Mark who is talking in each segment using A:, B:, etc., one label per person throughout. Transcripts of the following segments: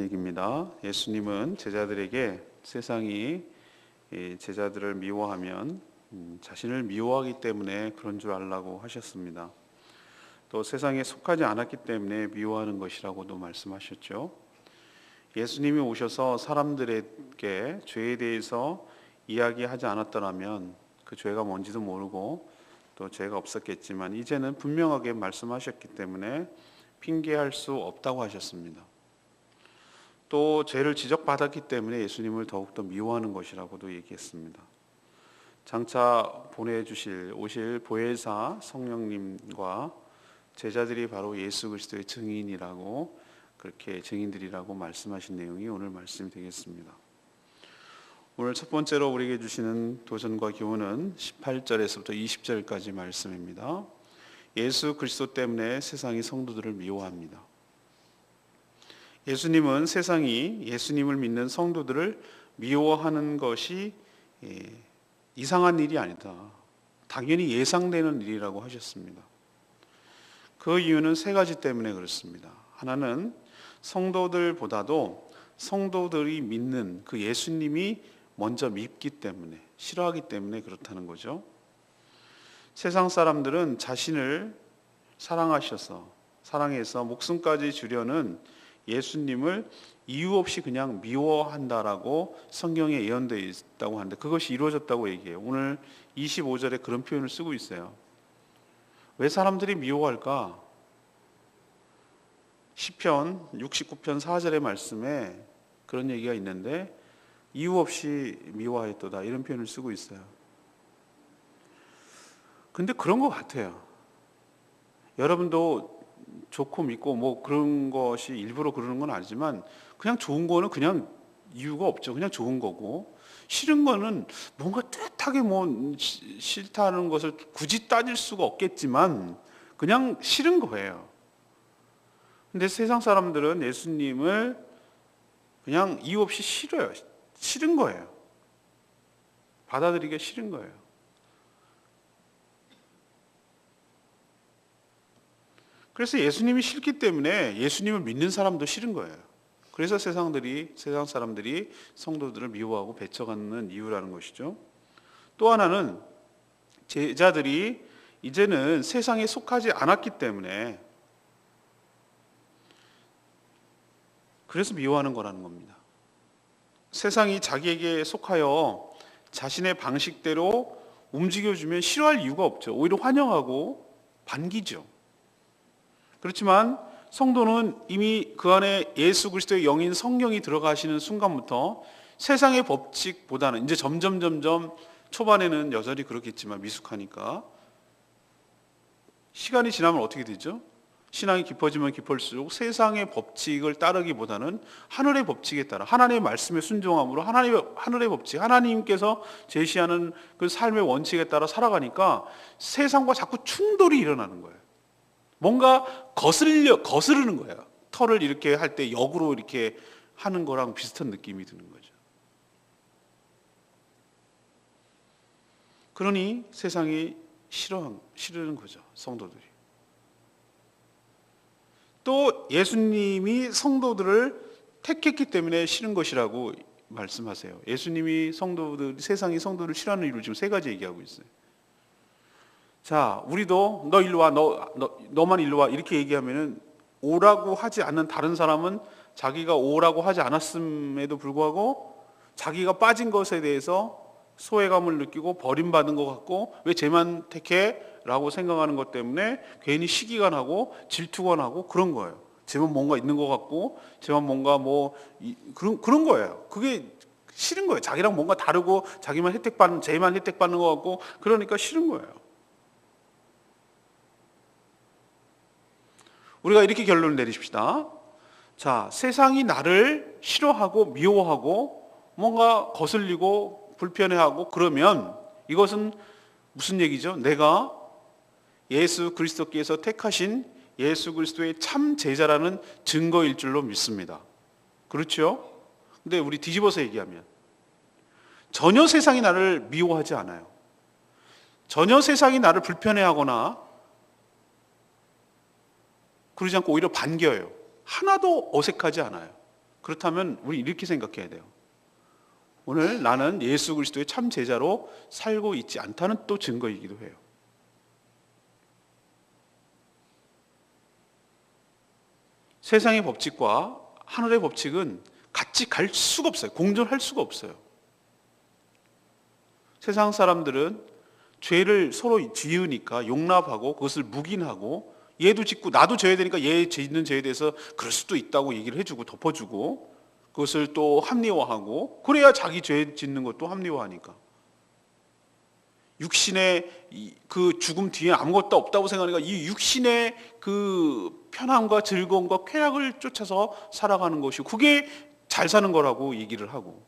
A: 얘기입니다. 예수님은 제자들에게 세상이 제자들을 미워하면 자신을 미워하기 때문에 그런 줄 알라고 하셨습니다. 또 세상에 속하지 않았기 때문에 미워하는 것이라고도 말씀하셨죠. 예수님이 오셔서 사람들에게 죄에 대해서 이야기하지 않았더라면 그 죄가 뭔지도 모르고 또 죄가 없었겠지만 이제는 분명하게 말씀하셨기 때문에 핑계할 수 없다고 하셨습니다. 또 죄를 지적받았기 때문에 예수님을 더욱더 미워하는 것이라고도 얘기했습니다. 장차 오실 보혜사 성령님과 제자들이 바로 예수 그리스도의 증인이라고 그렇게 증인들이라고 말씀하신 내용이 오늘 말씀이 되겠습니다. 오늘 첫 번째로 우리에게 주시는 도전과 교훈은 18절에서부터 20절까지 말씀입니다. 예수 그리스도 때문에 세상이 성도들을 미워합니다. 예수님은 세상이 예수님을 믿는 성도들을 미워하는 것이 이상한 일이 아니다. 당연히 예상되는 일이라고 하셨습니다. 그 이유는 세 가지 때문에 그렇습니다. 하나는 성도들보다도 성도들이 믿는 그 예수님이 먼저 밉기 때문에, 싫어하기 때문에 그렇다는 거죠. 세상 사람들은 자신을 사랑해서 목숨까지 주려는 예수님을 이유 없이 그냥 미워한다라고 성경에 예언되어 있다고 하는데 그것이 이루어졌다고 얘기해요. 오늘 25절에 그런 표현을 쓰고 있어요. 왜 사람들이 미워할까? 시편 69편 4절의 말씀에 그런 얘기가 있는데 이유 없이 미워하였도다 이런 표현을 쓰고 있어요. 근데 그런 것 같아요. 여러분도 좋고 믿고 뭐 그런 것이 일부러 그러는 건 아니지만 그냥 좋은 거는 그냥 이유가 없죠. 그냥 좋은 거고 싫은 거는 뭔가 뜻하게 싫다는 것을 굳이 따질 수가 없겠지만 그냥 싫은 거예요. 근데 세상 사람들은 예수님을 그냥 이유 없이 싫어요. 싫은 거예요. 받아들이기가 싫은 거예요. 그래서 예수님이 싫기 때문에 예수님을 믿는 사람도 싫은 거예요. 그래서 세상 사람들이 성도들을 미워하고 배척하는 이유라는 것이죠. 또 하나는 제자들이 이제는 세상에 속하지 않았기 때문에 그래서 미워하는 거라는 겁니다. 세상이 자기에게 속하여 자신의 방식대로 움직여주면 싫어할 이유가 없죠. 오히려 환영하고 반기죠. 그렇지만 성도는 이미 그 안에 예수 그리스도의 영인 성령이 들어가시는 순간부터 세상의 법칙보다는 이제 점점 초반에는 여전히 그렇겠지만 미숙하니까 시간이 지나면 어떻게 되죠? 신앙이 깊어지면 깊을수록 세상의 법칙을 따르기보다는 하늘의 법칙에 따라 하나님의 말씀에 순종함으로 하늘의 법칙, 하나님께서 제시하는 그 삶의 원칙에 따라 살아가니까 세상과 자꾸 충돌이 일어나는 거예요. 뭔가 거스르는 거예요. 털을 이렇게 할 때 역으로 이렇게 하는 거랑 비슷한 느낌이 드는 거죠. 그러니 세상이 싫은 거죠. 성도들이. 또 예수님이 성도들을 택했기 때문에 싫은 것이라고 말씀하세요. 예수님이 세상이 성도를 싫어하는 이유를 지금 세 가지 얘기하고 있어요. 자, 우리도 너 일로 와, 너만 일로 와 이렇게 얘기하면은 오라고 하지 않는 다른 사람은 자기가 오라고 하지 않았음에도 불구하고 자기가 빠진 것에 대해서 소외감을 느끼고 버림받은 것 같고 왜 쟤만 택해? 라고 생각하는 것 때문에 괜히 시기가 나고 질투가 나고 그런 거예요. 쟤만 뭔가 있는 것 같고 쟤만 뭔가 그런 거예요. 그게 싫은 거예요. 자기랑 뭔가 다르고 쟤만 혜택받는 것 같고 그러니까 싫은 거예요. 우리가 이렇게 결론을 내리십시다. 자, 세상이 나를 싫어하고 미워하고 뭔가 거슬리고 불편해하고 그러면 이것은 무슨 얘기죠? 내가 예수 그리스도께서 택하신 예수 그리스도의 참 제자라는 증거일 줄로 믿습니다. 그렇죠? 근데 우리 뒤집어서 얘기하면 전혀 세상이 나를 미워하지 않아요. 전혀 세상이 나를 불편해하거나 그러지 않고 오히려 반겨요. 하나도 어색하지 않아요. 그렇다면 우리 이렇게 생각해야 돼요. 오늘 나는 예수 그리스도의 참 제자로 살고 있지 않다는 또 증거이기도 해요. 세상의 법칙과 하늘의 법칙은 같이 갈 수가 없어요. 공존할 수가 없어요. 세상 사람들은 죄를 서로 지으니까 용납하고 그것을 묵인하고, 얘도 짓고 나도 져야 되니까 얘 짓는 죄에 대해서 그럴 수도 있다고 얘기를 해주고 덮어주고, 그것을 또 합리화하고, 그래야 자기 죄 짓는 것도 합리화하니까. 육신의 그 죽음 뒤에 아무것도 없다고 생각하니까 이 육신의 그 편함과 즐거움과 쾌락을 쫓아서 살아가는 것이고, 그게 잘 사는 거라고 얘기를 하고,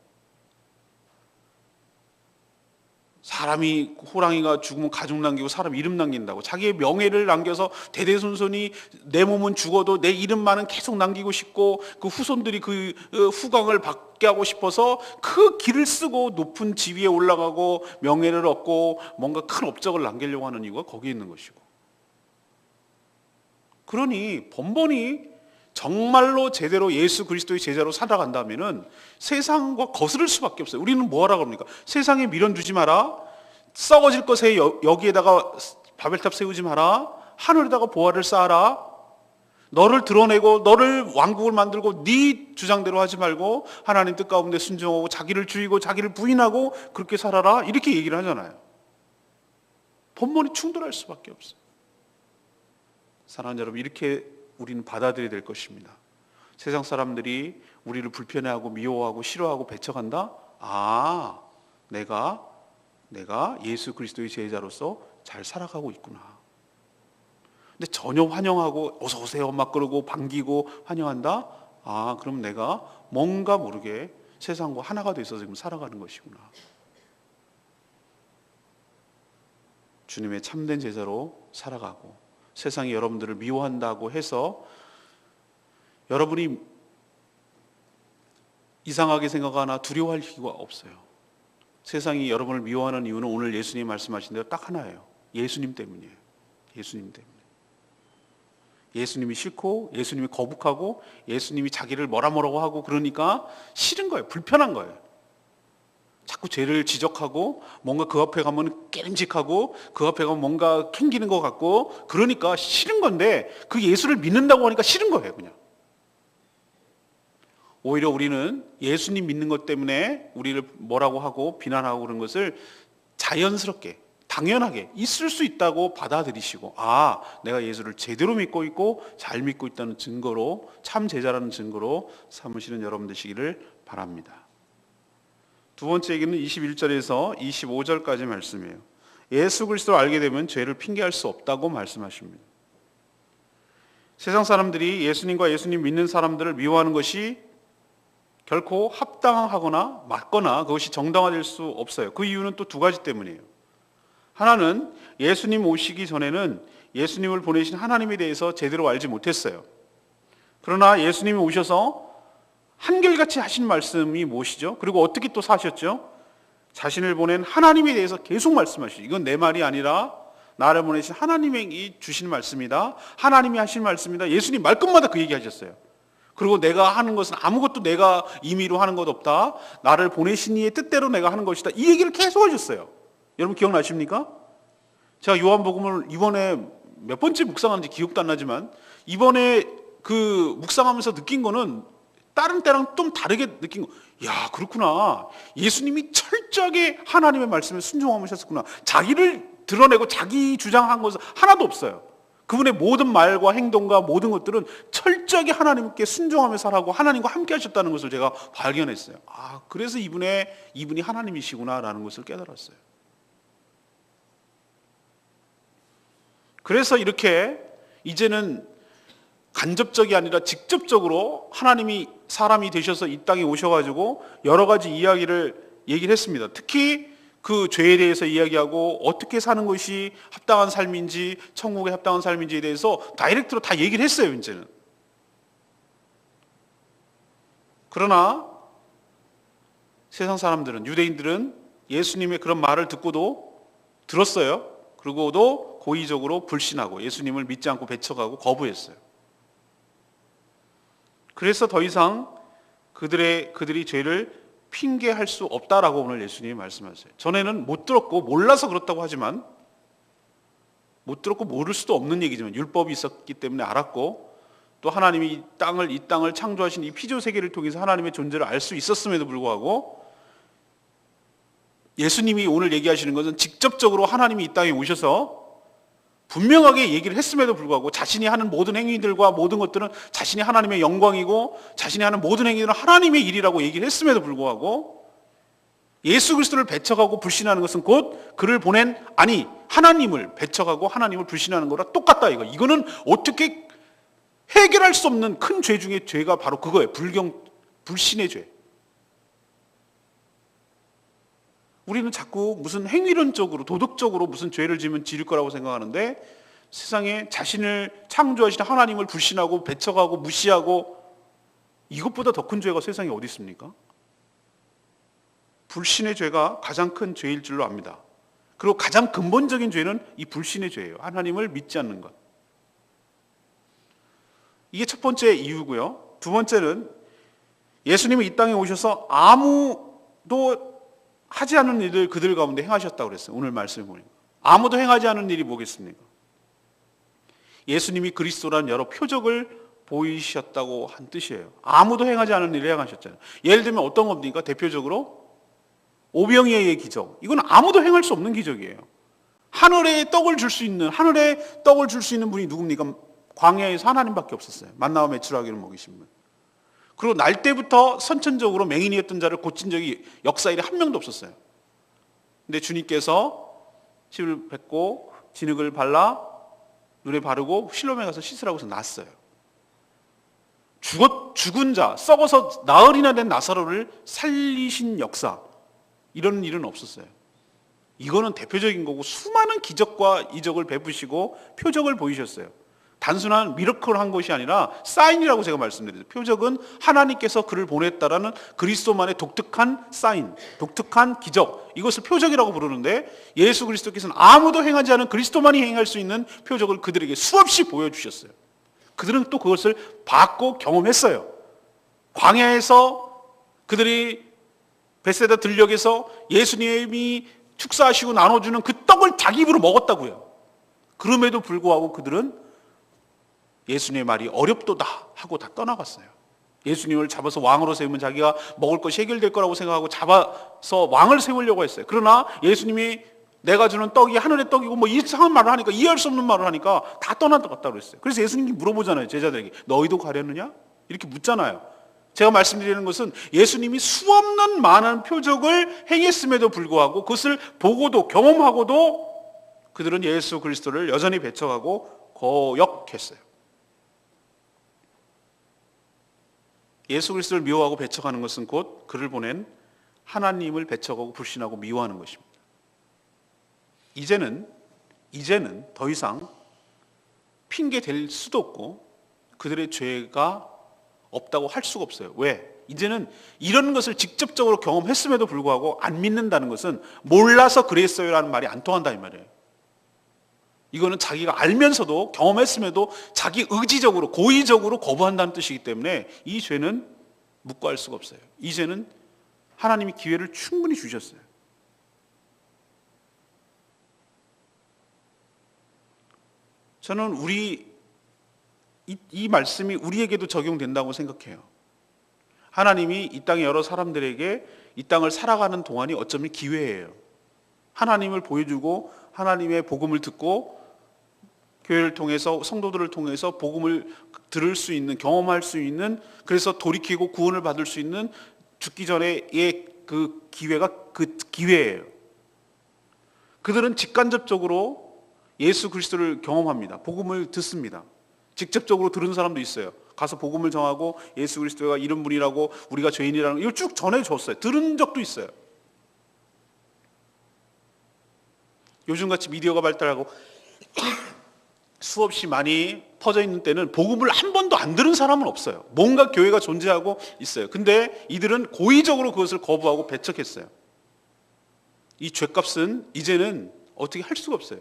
A: 사람이 호랑이가 죽으면 가죽 남기고 사람 이름 남긴다고, 자기의 명예를 남겨서 대대손손이 내 몸은 죽어도 내 이름만은 계속 남기고 싶고, 그 후손들이 그 후광을 받게 하고 싶어서 그 길을 쓰고 높은 지위에 올라가고 명예를 얻고 뭔가 큰 업적을 남기려고 하는 이유가 거기에 있는 것이고, 그러니 번번이 정말로 제대로 예수 그리스도의 제자로 살아간다면은 세상과 거스를 수밖에 없어요. 우리는 뭐하라 그럽니까? 세상에 미련 두지 마라. 썩어질 것에 여기에다가 바벨탑 세우지 마라. 하늘에다가 보화를 쌓아라. 너를 드러내고 너를 왕국을 만들고 네 주장대로 하지 말고 하나님 뜻 가운데 순종하고 자기를 죽이고 자기를 부인하고 그렇게 살아라. 이렇게 얘기를 하잖아요. 번번이 충돌할 수밖에 없어요. 사랑하는 여러분, 이렇게 우리는 받아들여야 될 것입니다. 세상 사람들이 우리를 불편해하고 미워하고 싫어하고 배척한다? 아, 내가 예수 그리스도의 제자로서 잘 살아가고 있구나. 근데 전혀 환영하고 어서 오세요 막 그러고 반기고 환영한다? 아, 그럼 내가 뭔가 모르게 세상과 하나가 돼 있어서 지금 살아가는 것이구나. 주님의 참된 제자로 살아가고, 세상이 여러분들을 미워한다고 해서 여러분이 이상하게 생각하거나 두려워할 이유가 없어요. 세상이 여러분을 미워하는 이유는 오늘 예수님이 말씀하신 대로 딱 하나예요. 예수님 때문이에요. 예수님 때문에. 예수님이 싫고 예수님이 거북하고 예수님이 자기를 뭐라고 하고 그러니까 싫은 거예요. 불편한 거예요. 자꾸 죄를 지적하고 뭔가 그 앞에 가면 깨름직하고 그 앞에 가면 뭔가 캥기는 것 같고 그러니까 싫은 건데, 그 예수를 믿는다고 하니까 싫은 거예요. 그냥 오히려 우리는 예수님 믿는 것 때문에 우리를 뭐라고 하고 비난하고 그런 것을 자연스럽게 당연하게 있을 수 있다고 받아들이시고, 아, 내가 예수를 제대로 믿고 있고 잘 믿고 있다는 증거로, 참 제자라는 증거로 삼으시는 여러분 되시기를 바랍니다. 두 번째 얘기는 21절에서 25절까지 말씀이에요. 예수 그리스도를 알게 되면 죄를 핑계할 수 없다고 말씀하십니다. 세상 사람들이 예수님과 예수님 믿는 사람들을 미워하는 것이 결코 합당하거나 맞거나 그것이 정당화될 수 없어요. 그 이유는 또 두 가지 때문이에요. 하나는 예수님 오시기 전에는 예수님을 보내신 하나님에 대해서 제대로 알지 못했어요. 그러나 예수님이 오셔서 한결같이 하신 말씀이 무엇이죠? 그리고 어떻게 또 사셨죠? 자신을 보낸 하나님에 대해서 계속 말씀하시죠. 이건 내 말이 아니라 나를 보내신 하나님이 주신 말씀이다. 하나님이 하신 말씀이다. 예수님 말끝마다 그 얘기하셨어요. 그리고 내가 하는 것은 아무것도 내가 임의로 하는 것 없다. 나를 보내신 이의 뜻대로 내가 하는 것이다. 이 얘기를 계속 하셨어요. 여러분 기억나십니까? 제가 요한복음을 이번에 몇 번째 묵상하는지 기억도 안 나지만 이번에 그 묵상하면서 느낀 거는 다른 때랑 좀 다르게 느낀 거. 야, 그렇구나. 예수님이 철저하게 하나님의 말씀에 순종하셨구나. 자기를 드러내고 자기 주장한 것은 하나도 없어요. 그분의 모든 말과 행동과 모든 것들은 철저하게 하나님께 순종하며 살아가고 하나님과 함께 하셨다는 것을 제가 발견했어요. 아, 그래서 이분이 하나님이시구나라는 것을 깨달았어요. 그래서 이렇게 이제는 간접적이 아니라 직접적으로 하나님이 사람이 되셔서 이 땅에 오셔가지고 여러 가지 이야기를 얘기를 했습니다. 특히 그 죄에 대해서 이야기하고 어떻게 사는 것이 합당한 삶인지, 천국에 합당한 삶인지에 대해서 다이렉트로 다 얘기를 했어요, 이제는. 그러나 세상 사람들은, 유대인들은 예수님의 그런 말을 듣고도 들었어요. 그리고도 고의적으로 불신하고 예수님을 믿지 않고 배척하고 거부했어요. 그래서 더 이상 그들이 죄를 핑계할 수 없다라고 오늘 예수님이 말씀하세요. 전에는 못 들었고 몰라서 그렇다고 하지만, 못 들었고 모를 수도 없는 얘기지만 율법이 있었기 때문에 알았고, 또 하나님이 이 땅을 창조하신 이 피조 세계를 통해서 하나님의 존재를 알 수 있었음에도 불구하고, 예수님이 오늘 얘기하시는 것은 직접적으로 하나님이 이 땅에 오셔서 분명하게 얘기를 했음에도 불구하고, 자신이 하는 모든 행위들과 모든 것들은 자신이 하나님의 영광이고 자신이 하는 모든 행위들은 하나님의 일이라고 얘기를 했음에도 불구하고, 예수 그리스도를 배척하고 불신하는 것은 곧 그를 보낸, 하나님을 배척하고 하나님을 불신하는 거랑 똑같다. 이거는 어떻게 해결할 수 없는 큰 죄 중에 죄가 바로 그거예요. 불신의 죄. 우리는 자꾸 무슨 행위론적으로, 도덕적으로 무슨 죄를 지으면 지을 거라고 생각하는데, 세상에 자신을 창조하신 하나님을 불신하고 배척하고 무시하고, 이것보다 더 큰 죄가 세상에 어디 있습니까? 불신의 죄가 가장 큰 죄일 줄로 압니다. 그리고 가장 근본적인 죄는 이 불신의 죄예요. 하나님을 믿지 않는 것. 이게 첫 번째 이유고요. 두 번째는 예수님이 이 땅에 오셔서 아무도 하지 않은 일을 그들 가운데 행하셨다고 그랬어요. 오늘 말씀을 보니까. 아무도 행하지 않은 일이 뭐겠습니까? 예수님이 그리스도라는 여러 표적을 보이셨다고 한 뜻이에요. 아무도 행하지 않은 일을 행하셨잖아요. 예를 들면 어떤 겁니까? 대표적으로 오병이어의 기적. 이건 아무도 행할 수 없는 기적이에요. 하늘에 떡을 줄 수 있는 분이 누굽니까? 광야에서 하나님밖에 없었어요. 만나와 메추라기를 먹이신 분. 그리고 날 때부터 선천적으로 맹인이었던 자를 고친 적이 역사 일에 한 명도 없었어요. 근데 주님께서 침을 뱉고 진흙을 발라 눈에 바르고 실로암에 가서 씻으라고 해서 났어요. 죽은 자, 썩어서 나흘이나 된 나사로를 살리신 역사, 이런 일은 없었어요. 이거는 대표적인 거고, 수많은 기적과 이적을 베푸시고 표적을 보이셨어요. 단순한 미러클을 한 것이 아니라 사인이라고 제가 말씀드렸어요. 표적은 하나님께서 그를 보냈다라는 그리스도만의 독특한 사인, 독특한 기적, 이것을 표적이라고 부르는데, 예수 그리스도께서는 아무도 행하지 않은 그리스도만이 행할 수 있는 표적을 그들에게 수없이 보여주셨어요. 그들은 또 그것을 봤고 경험했어요. 광야에서 그들이 베세다 들녘에서 예수님이 축사하시고 나눠주는 그 떡을 자기 입으로 먹었다고요. 그럼에도 불구하고 그들은 예수님의 말이 어렵도다 하고 다 떠나갔어요. 예수님을 잡아서 왕으로 세우면 자기가 먹을 것이 해결될 거라고 생각하고 잡아서 왕을 세우려고 했어요. 그러나 예수님이 내가 주는 떡이 하늘의 떡이고 뭐 이상한 말을 하니까, 이해할 수 없는 말을 하니까 다 떠나갔다고 그랬어요. 그래서 예수님이 물어보잖아요. 제자들에게 너희도 가려느냐? 이렇게 묻잖아요. 제가 말씀드리는 것은 예수님이 수없는 많은 표적을 행했음에도 불구하고, 그것을 보고도 경험하고도 그들은 예수 그리스도를 여전히 배척하고 거역했어요. 예수 그리스도를 미워하고 배척하는 것은 곧 그를 보낸 하나님을 배척하고 불신하고 미워하는 것입니다. 이제는 더 이상 핑계 댈 수도 없고 그들의 죄가 없다고 할 수가 없어요. 왜? 이제는 이런 것을 직접적으로 경험했음에도 불구하고 안 믿는다는 것은 몰라서 그랬어요라는 말이 안 통한다 이 말이에요. 이거는 자기가 알면서도 경험했음에도 자기 의지적으로 고의적으로 거부한다는 뜻이기 때문에 이 죄는 묵과할 수가 없어요. 이 죄는 하나님이 기회를 충분히 주셨어요. 저는 이 말씀이 우리에게도 적용된다고 생각해요. 하나님이 이 땅의 여러 사람들에게 이 땅을 살아가는 동안이 어쩌면 기회예요. 하나님을 보여주고 하나님의 복음을 듣고 교회를 통해서, 성도들을 통해서 복음을 들을 수 있는, 경험할 수 있는, 그래서 돌이키고 구원을 받을 수 있는 죽기 전에의 그 기회가 그 기회예요. 그들은 직간접적으로 예수 그리스도를 경험합니다. 복음을 듣습니다. 직접적으로 들은 사람도 있어요. 가서 복음을 정하고 예수 그리스도가 이런 분이라고, 우리가 죄인이라는 이걸 쭉 전해줬어요. 들은 적도 있어요. 요즘같이 미디어가 발달하고 수없이 많이 퍼져 있는 때는 복음을 한 번도 안 들은 사람은 없어요. 뭔가 교회가 존재하고 있어요. 근데 이들은 고의적으로 그것을 거부하고 배척했어요. 이 죄값은 이제는 어떻게 할 수가 없어요.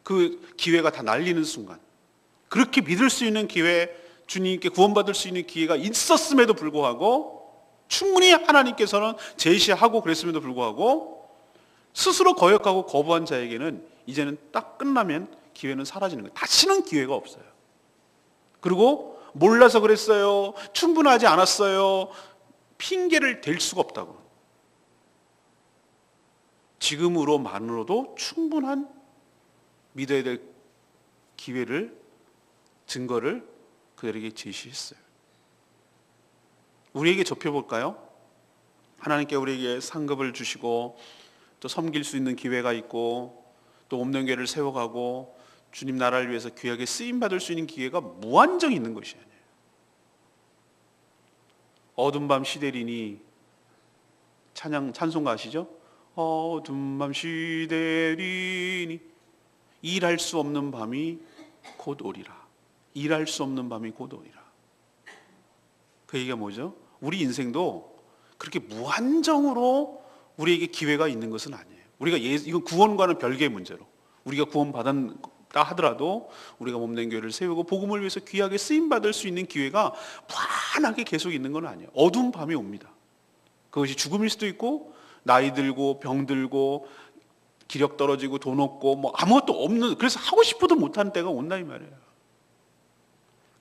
A: 그 기회가 다 날리는 순간, 그렇게 믿을 수 있는 기회, 주님께 구원받을 수 있는 기회가 있었음에도 불구하고 충분히 하나님께서는 제시하고 그랬음에도 불구하고 스스로 거역하고 거부한 자에게는 이제는 딱 끝나면 기회는 사라지는 거예요. 다시는 기회가 없어요. 그리고 몰라서 그랬어요. 충분하지 않았어요. 핑계를 댈 수가 없다고. 지금으로만으로도 충분한 믿어야 될 기회를, 증거를 그들에게 제시했어요. 우리에게 좁혀볼까요? 하나님께 우리에게 상급을 주시고 또 섬길 수 있는 기회가 있고 또 없는 교회를 세워가고 주님 나라를 위해서 귀하게 쓰임받을 수 있는 기회가 무한정 있는 것이 아니에요. 어둠 밤 시대리니 찬송가 아시죠? 어둠 밤 시대리니 일할 수 없는 밤이 곧 오리라. 일할 수 없는 밤이 곧 오리라. 그 얘기가 뭐죠? 우리 인생도 그렇게 무한정으로 우리에게 기회가 있는 것은 아니에요. 우리가 이건 구원과는 별개의 문제로 우리가 구원받았다 하더라도 우리가 몸된 교회를 세우고 복음을 위해서 귀하게 쓰임받을 수 있는 기회가 무한하게 계속 있는 건 아니에요. 어두운 밤이 옵니다. 그것이 죽음일 수도 있고 나이 들고 병 들고 기력 떨어지고 돈 없고 뭐 아무것도 없는, 그래서 하고 싶어도 못하는 때가 온다 이 말이에요.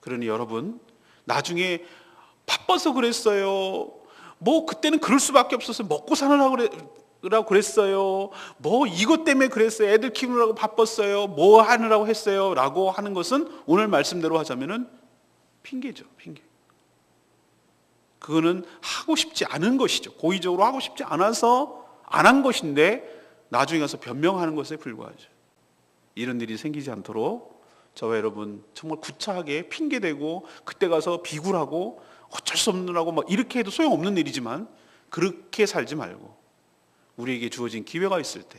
A: 그러니 여러분, 나중에 바빠서 그랬어요. 뭐 그때는 그럴 수밖에 없었어요. 먹고 사느라고 그랬어요. 뭐 이것 때문에 그랬어요. 애들 키우느라고 바빴어요. 뭐 하느라고 했어요. 라고 하는 것은 오늘 말씀대로 하자면은 핑계죠. 핑계. 그거는 하고 싶지 않은 것이죠. 고의적으로 하고 싶지 않아서 안 한 것인데 나중에 가서 변명하는 것에 불과하죠. 이런 일이 생기지 않도록 저와 여러분 정말 구차하게 핑계대고 그때 가서 비굴하고 어쩔 수 없느라고 막 이렇게 해도 소용없는 일이지만 그렇게 살지 말고 우리에게 주어진 기회가 있을 때,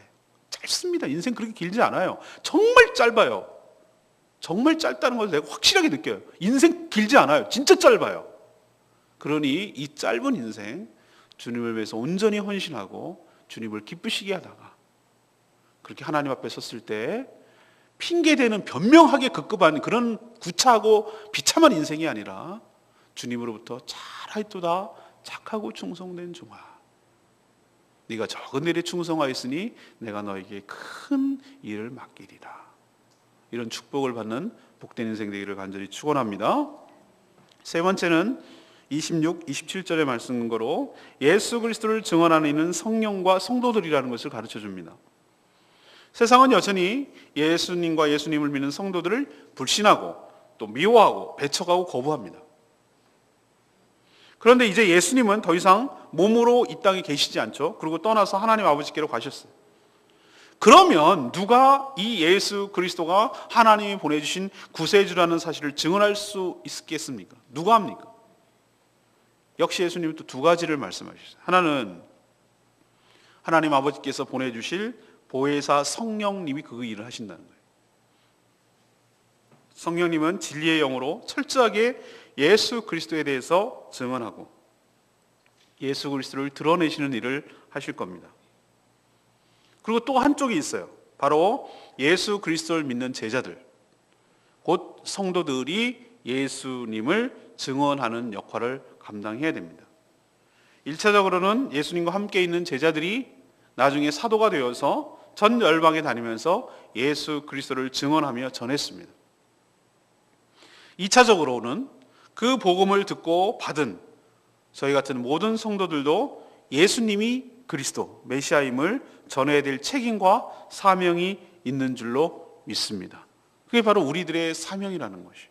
A: 짧습니다. 인생 그렇게 길지 않아요. 정말 짧아요. 정말 짧다는 걸 내가 확실하게 느껴요. 인생 길지 않아요. 진짜 짧아요. 그러니 이 짧은 인생 주님을 위해서 온전히 헌신하고 주님을 기쁘시게 하다가 그렇게 하나님 앞에 섰을 때 핑계대는 변명하게 급급한 그런 구차하고 비참한 인생이 아니라 주님으로부터 잘하였도다 착하고 충성된 종아, 네가 적은 일에 충성하였으니 내가 너에게 큰 일을 맡기리라. 이런 축복을 받는 복된 인생 되기를 간절히 축원합니다. 세 번째는 26, 27절의 말씀으로 예수 그리스도를 증언하는 이는 성령과 성도들이라는 것을 가르쳐 줍니다. 세상은 여전히 예수님과 예수님을 믿는 성도들을 불신하고 또 미워하고 배척하고 거부합니다. 그런데 이제 예수님은 더 이상 몸으로 이 땅에 계시지 않죠. 그리고 떠나서 하나님 아버지께로 가셨어요. 그러면 누가 이 예수 그리스도가 하나님이 보내주신 구세주라는 사실을 증언할 수 있겠습니까? 누가 합니까? 역시 예수님은 또 두 가지를 말씀하셨어요. 하나는 하나님 아버지께서 보내주실 보혜사 성령님이 그 일을 하신다는 거예요. 성령님은 진리의 영으로 철저하게 예수 그리스도에 대해서 증언하고 예수 그리스도를 드러내시는 일을 하실 겁니다. 그리고 또 한쪽이 있어요. 바로 예수 그리스도를 믿는 제자들, 곧 성도들이 예수님을 증언하는 역할을 감당해야 됩니다. 1차적으로는 예수님과 함께 있는 제자들이 나중에 사도가 되어서 전 열방에 다니면서 예수 그리스도를 증언하며 전했습니다. 2차적으로는 그 복음을 듣고 받은 저희 같은 모든 성도들도 예수님이 그리스도, 메시아임을 전해야 될 책임과 사명이 있는 줄로 믿습니다. 그게 바로 우리들의 사명이라는 것이.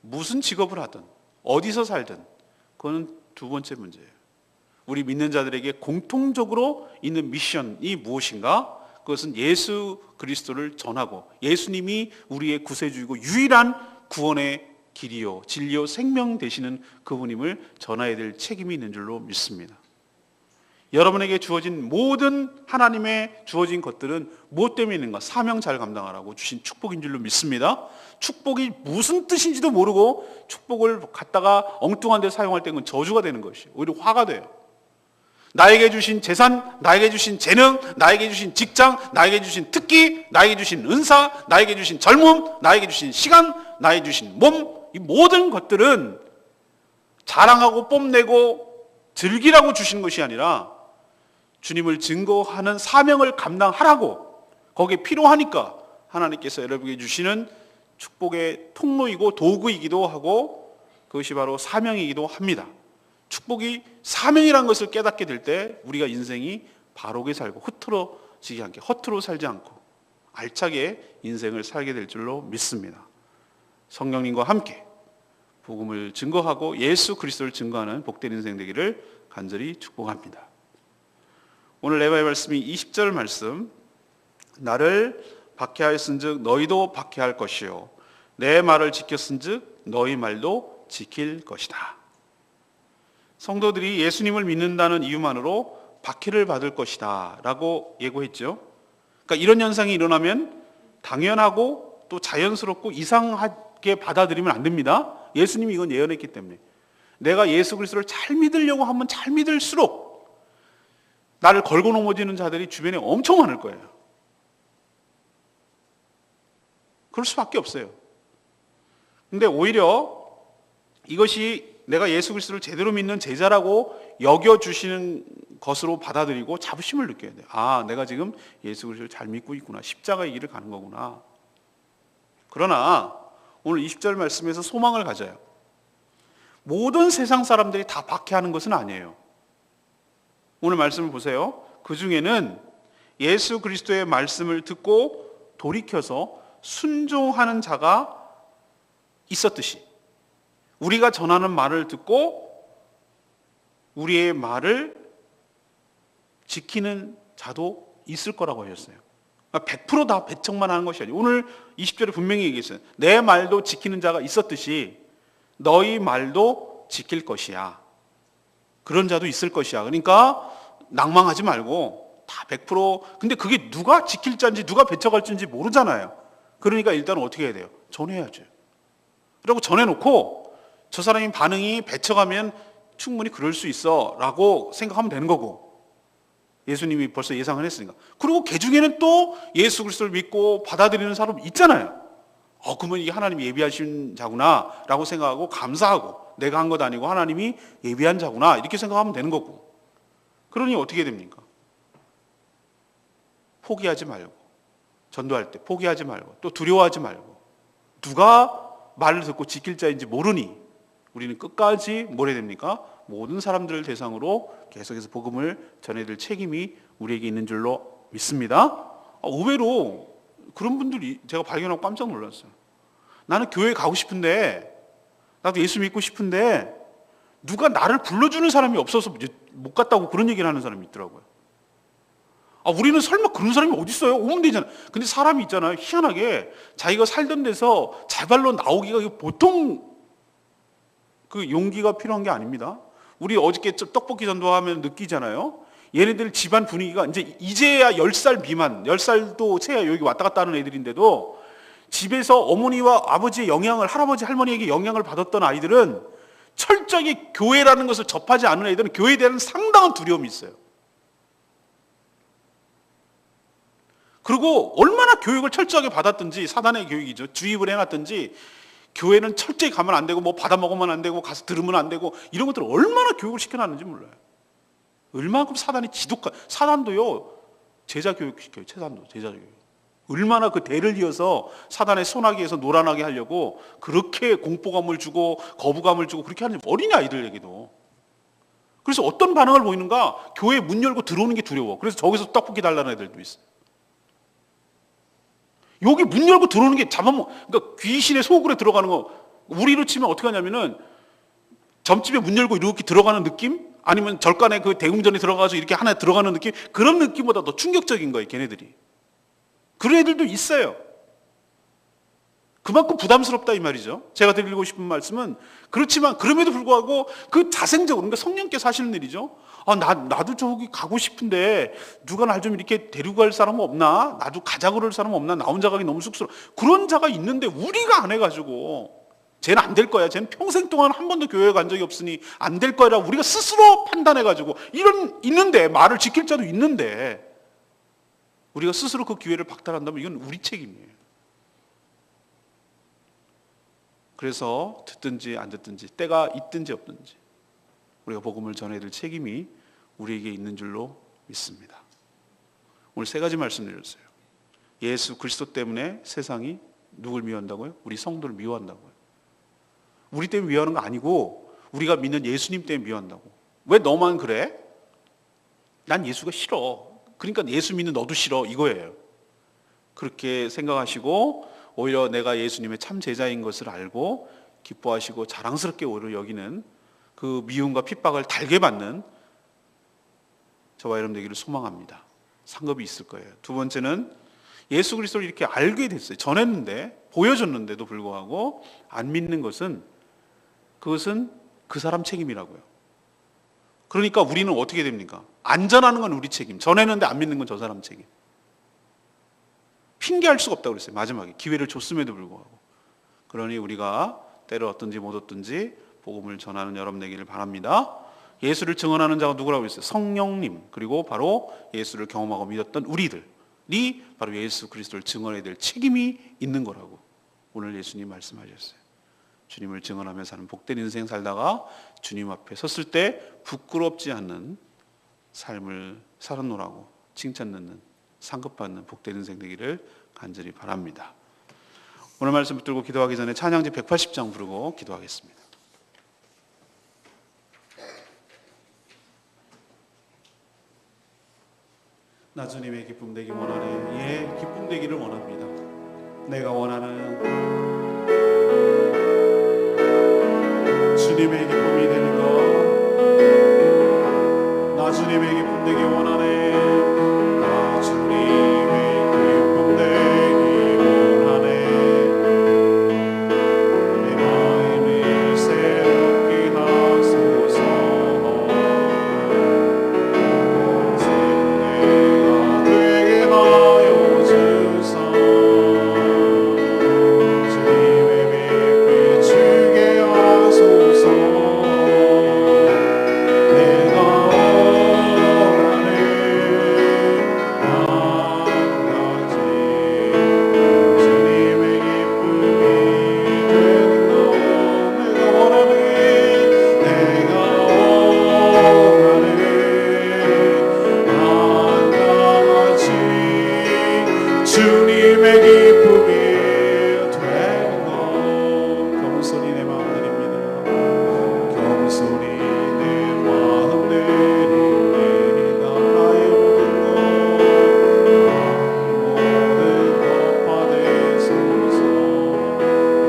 A: 무슨 직업을 하든 어디서 살든 그거는 두 번째 문제예요. 우리 믿는 자들에게 공통적으로 있는 미션이 무엇인가? 그것은 예수 그리스도를 전하고 예수님이 우리의 구세주이고 유일한 구원의 길이요 진리요 생명 되시는 그분임을 전해야 될 책임이 있는 줄로 믿습니다. 여러분에게 주어진 모든 하나님의 주어진 것들은 무엇 때문에 있는가? 사명 잘 감당하라고 주신 축복인 줄로 믿습니다. 축복이 무슨 뜻인지도 모르고 축복을 갖다가 엉뚱한 데 사용할 때는 저주가 되는 것이에요. 오히려 화가 돼요. 나에게 주신 재산, 나에게 주신 재능, 나에게 주신 직장, 나에게 주신 특기, 나에게 주신 은사, 나에게 주신 젊음, 나에게 주신 시간, 나에게 주신 몸, 이 모든 것들은 자랑하고 뽐내고 즐기라고 주신 것이 아니라 주님을 증거하는 사명을 감당하라고, 거기에 필요하니까 하나님께서 여러분에게 주시는 축복의 통로이고 도구이기도 하고 그것이 바로 사명이기도 합니다. 축복이 사명이라는 것을 깨닫게 될 때 우리가 인생이 바르게 살고 흐트러지지 않게, 허투루 살지 않고 알차게 인생을 살게 될 줄로 믿습니다. 성령님과 함께 복음을 증거하고 예수 그리스도를 증거하는 복된 인생 되기를 간절히 축복합니다. 오늘 레바의 말씀이 20절 말씀, 나를 박해하였은즉 너희도 박해할 것이요 내 말을 지켰은즉 너희 말도 지킬 것이다. 성도들이 예수님을 믿는다는 이유만으로 박해를 받을 것이다 라고 예고했죠. 그러니까 이런 현상이 일어나면 당연하고 또 자연스럽고 이상하게 받아들이면 안 됩니다. 예수님이 이건 예언했기 때문에. 내가 예수 그리스도를 잘 믿으려고 하면 잘 믿을수록 나를 걸고 넘어지는 자들이 주변에 엄청 많을 거예요. 그럴 수밖에 없어요. 근데 오히려 이것이 내가 예수 그리스도를 제대로 믿는 제자라고 여겨주시는 것으로 받아들이고 자부심을 느껴야 돼요. 아, 내가 지금 예수 그리스도를 잘 믿고 있구나. 십자가의 길을 가는 거구나. 그러나 오늘 20절 말씀에서 소망을 가져요. 모든 세상 사람들이 다 박해하는 것은 아니에요. 오늘 말씀을 보세요. 그 중에는 예수 그리스도의 말씀을 듣고 돌이켜서 순종하는 자가 있었듯이 우리가 전하는 말을 듣고 우리의 말을 지키는 자도 있을 거라고 하셨어요. 100%다 배척만 하는 것이 아니에요. 오늘 20절에 분명히 얘기했어요. 내 말도 지키는 자가 있었듯이 너희 말도 지킬 것이야. 그런 자도 있을 것이야. 그러니까 낭망하지 말고 다 100%. 근데 그게 누가 지킬 자인지 누가 배척할 자인지 모르잖아요. 그러니까 일단 어떻게 해야 돼요? 전해야죠. 그리고 전해놓고 저 사람이 반응이 배척하면 충분히 그럴 수 있어 라고 생각하면 되는 거고, 예수님이 벌써 예상을 했으니까. 그리고 그 중에는 또 예수 그리스도를 믿고 받아들이는 사람 있잖아요. 그러면 이게 하나님이 예비하신 자구나 라고 생각하고 감사하고, 내가 한 것 아니고 하나님이 예비한 자구나 이렇게 생각하면 되는 거고. 그러니 어떻게 됩니까? 포기하지 말고, 전도할 때 포기하지 말고, 또 두려워하지 말고, 누가 말을 듣고 지킬 자인지 모르니 우리는 끝까지 뭘 해야 됩니까? 모든 사람들을 대상으로 계속해서 복음을 전해드릴 책임이 우리에게 있는 줄로 믿습니다. 의외로 그런 분들이 제가 발견하고 깜짝 놀랐어요. 나는 교회 가고 싶은데, 나도 예수 믿고 싶은데 누가 나를 불러주는 사람이 없어서 못 갔다고 그런 얘기를 하는 사람이 있더라고요. 우리는 설마 그런 사람이 어디 있어요? 오면 되잖아요. 근데 사람이 있잖아요. 희한하게 자기가 살던 데서 자발로 나오기가 보통 그 용기가 필요한 게 아닙니다. 우리 어저께 떡볶이 전도하면 느끼잖아요. 얘네들 집안 분위기가 이제야 10살 미만, 10살도 채야 여기 왔다 갔다 하는 애들인데도 집에서 어머니와 아버지의 영향을, 할아버지 할머니에게 영향을 받았던 아이들은 철저히 교회라는 것을 접하지 않은 애들은 교회에 대한 상당한 두려움이 있어요. 그리고 얼마나 교육을 철저하게 받았든지, 사단의 교육이죠. 주입을 해놨든지, 교회는 철저히 가면 안 되고, 뭐 받아 먹으면 안 되고, 가서 들으면 안 되고, 이런 것들을 얼마나 교육을 시켜놨는지 몰라요. 얼마큼 사단이 사단도요, 제자 교육 시켜요. 사단도 제자 교육. 얼마나 그 대를 이어서 사단의 소나기에서 노란하게 하려고 그렇게 공포감을 주고 거부감을 주고 그렇게 하는지, 어린이 아이들에게도. 그래서 어떤 반응을 보이는가? 교회 문 열고 들어오는 게 두려워. 그래서 저기서 떡볶이 달라는 애들도 있어요. 여기 문 열고 들어오는 게 그러니까 귀신의 속으로 들어가는 거. 우리로 치면 어떻게 하냐면은 점집에 문 열고 이렇게 들어가는 느낌? 아니면 절간에 그 대궁전에 들어가서 이렇게 하나 들어가는 느낌? 그런 느낌보다 더 충격적인 거예요, 걔네들이. 그런 애들도 있어요. 그만큼 부담스럽다 이 말이죠. 제가 드리고 싶은 말씀은, 그렇지만 그럼에도 불구하고 그 자생적으로, 그러니까 성령께서 하시는 일이죠. 나도 저기 가고 싶은데 누가 날 좀 이렇게 데리고 갈 사람은 없나? 나도 가자 그럴 사람은 없나? 나 혼자 가기 너무 쑥스러워. 그런 자가 있는데 우리가 안 해가지고 쟤는 안 될 거야. 쟤는 평생 동안 한 번도 교회에 간 적이 없으니 안 될 거야. 우리가 스스로 판단해가지고 있는데, 말을 지킬 자도 있는데 우리가 스스로 그 기회를 박탈한다면 이건 우리 책임이에요. 그래서 듣든지 안 듣든지, 때가 있든지 없든지 우리가 복음을 전해야 될 책임이 우리에게 있는 줄로 믿습니다. 오늘 세 가지 말씀드렸어요. 예수 그리스도 때문에 세상이 누굴 미워한다고요? 우리 성도를 미워한다고요. 우리 때문에 미워하는 거 아니고 우리가 믿는 예수님 때문에 미워한다고. 왜 너만 그래? 난 예수가 싫어. 그러니까 예수 믿는 너도 싫어. 이거예요. 그렇게 생각하시고 오히려 내가 예수님의 참 제자인 것을 알고 기뻐하시고 자랑스럽게 오히려 여기는 그 미움과 핍박을 달게 받는 저와 여러분 되기를 소망합니다. 상급이 있을 거예요. 두 번째는 예수 그리스도를 이렇게 알게 됐어요. 전했는데 보여줬는데도 불구하고 안 믿는 것은 그것은 그 사람 책임이라고요. 그러니까 우리는 어떻게 됩니까? 안 전하는 건 우리 책임, 전했는데 안 믿는 건 저 사람 책임. 핑계할 수가 없다고 그랬어요. 마지막에 기회를 줬음에도 불구하고. 그러니 우리가 때를 얻든지 못 얻든지 복음을 전하는 여러분 되기를 바랍니다. 예수를 증언하는 자가 누구라고 했어요? 성령님, 그리고 바로 예수를 경험하고 믿었던 우리들이 바로 예수 그리스도를 증언해야 될 책임이 있는 거라고 오늘 예수님 말씀하셨어요. 주님을 증언하며 사는 복된 인생 살다가 주님 앞에 섰을 때 부끄럽지 않는 삶을 살았노라고 칭찬 듣는 상급받는 복된 인생 되기를 간절히 바랍니다. 오늘 말씀 붙들고 기도하기 전에 찬양지 180장 부르고 기도하겠습니다. 나 주님의 기쁨 되기 원하네. 예, 기쁨 되기를 원합니다. 내가 원하는 주님의 기쁨이 되는 것. 나 주님의 기쁨 되기 원하네. 나 주님의 기쁨 되기 원하네. 내 마음을 새롭게 하소서. 내가 되게 하여 주사. 주님의 빛 비추게 하소서. 주님의 기쁨이 되는 것. 겸손히 내 마음 드립니다. 겸손히 내 마음 드립니다. 나의 모든 것 받으소서.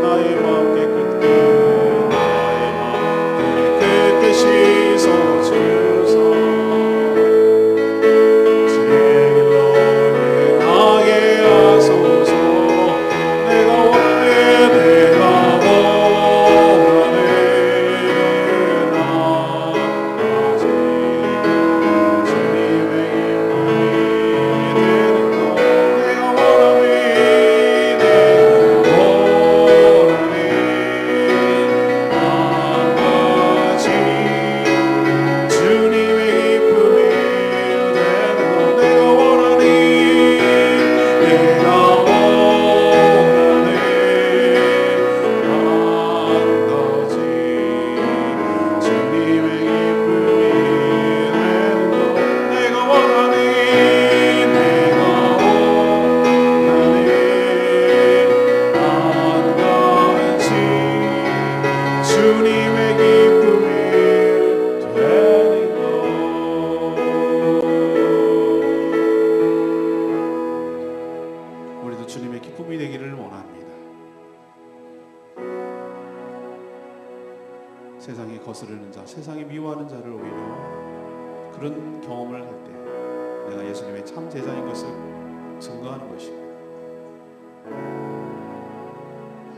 A: 나의 마음 깨끗게 나의 마음 깨끗게 씻어주소. 세상에 거스르는 자, 세상에 미워하는 자를 오히려 그런 경험을 할 때 내가 예수님의 참 제자인 것을 증거하는 것이고,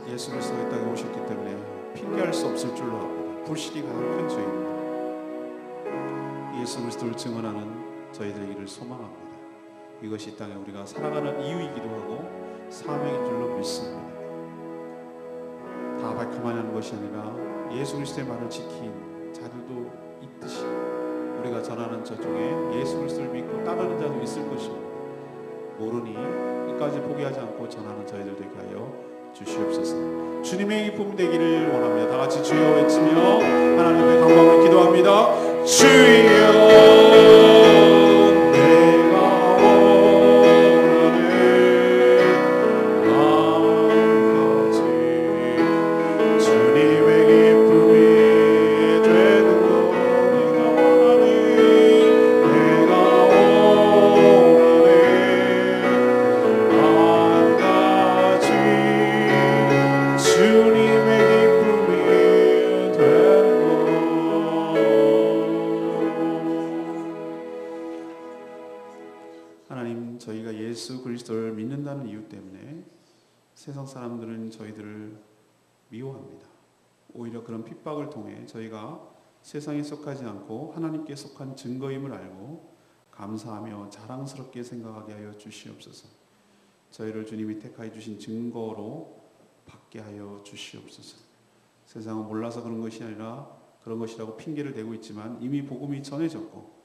A: 예수 그리스도가 이 땅에 오셨기 때문에 핑계할 수 없을 줄로 압니다. 불신이 가장 큰 죄입니다. 예수 그리스도를 증언하는 저희들에게를 소망합니다. 이것이 이 땅에 우리가 살아가는 이유이기도 하고 사명인 줄로 믿습니다. 다 발표만 하는 것이 아니라 예수 그리스도의 말을 지킨 자들도 있듯이 우리가 전하는 저 중에 예수 그리스도를 믿고 따르는 자도 있을 것입니다. 모르니 끝까지 포기하지 않고 전하는 저희들 되게 하여 주시옵소서. 주님의 기쁨 되기를 원합니다. 다 같이 주여 외치며 하나님의 강광을 기도합니다. 저희가 예수 그리스도를 믿는다는 이유 때문에 세상 사람들은 저희들을 미워합니다. 오히려 그런 핍박을 통해 저희가 세상에 속하지 않고 하나님께 속한 증거임을 알고 감사하며 자랑스럽게 생각하게 하여 주시옵소서. 저희를 주님이 택하여 주신 증거로 받게 하여 주시옵소서. 세상은 몰라서 그런 것이 아니라 그런 것이라고 핑계를 대고 있지만 이미 복음이 전해졌고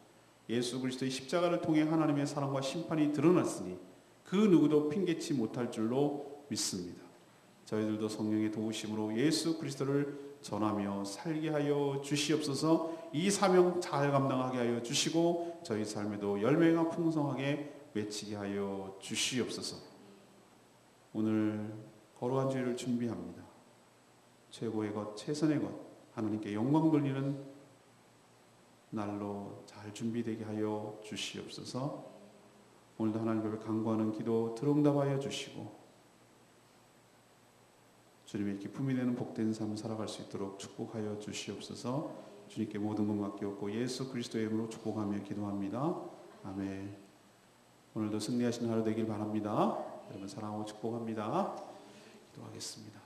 A: 예수 그리스도의 십자가를 통해 하나님의 사랑과 심판이 드러났으니 그 누구도 핑계치 못할 줄로 믿습니다. 저희들도 성령의 도우심으로 예수 그리스도를 전하며 살게 하여 주시옵소서. 이 사명 잘 감당하게 하여 주시고 저희 삶에도 열매가 풍성하게 맺히게 하여 주시옵소서. 오늘 거룩한 주일을 준비합니다. 최고의 것, 최선의 것, 하나님께 영광 돌리는 날로 잘 준비되게 하여 주시옵소서. 오늘도 하나님 앞에 간구하는 기도 들응답하여 주시고 주님의 기쁨이 되는 복된 삶 살아갈 수 있도록 축복하여 주시옵소서. 주님께 모든 것 맡기옵고 예수 그리스도의 이름으로 축복하며 기도합니다. 아멘. 오늘도 승리하시는 하루 되길 바랍니다. 여러분 사랑하고 축복합니다. 기도하겠습니다.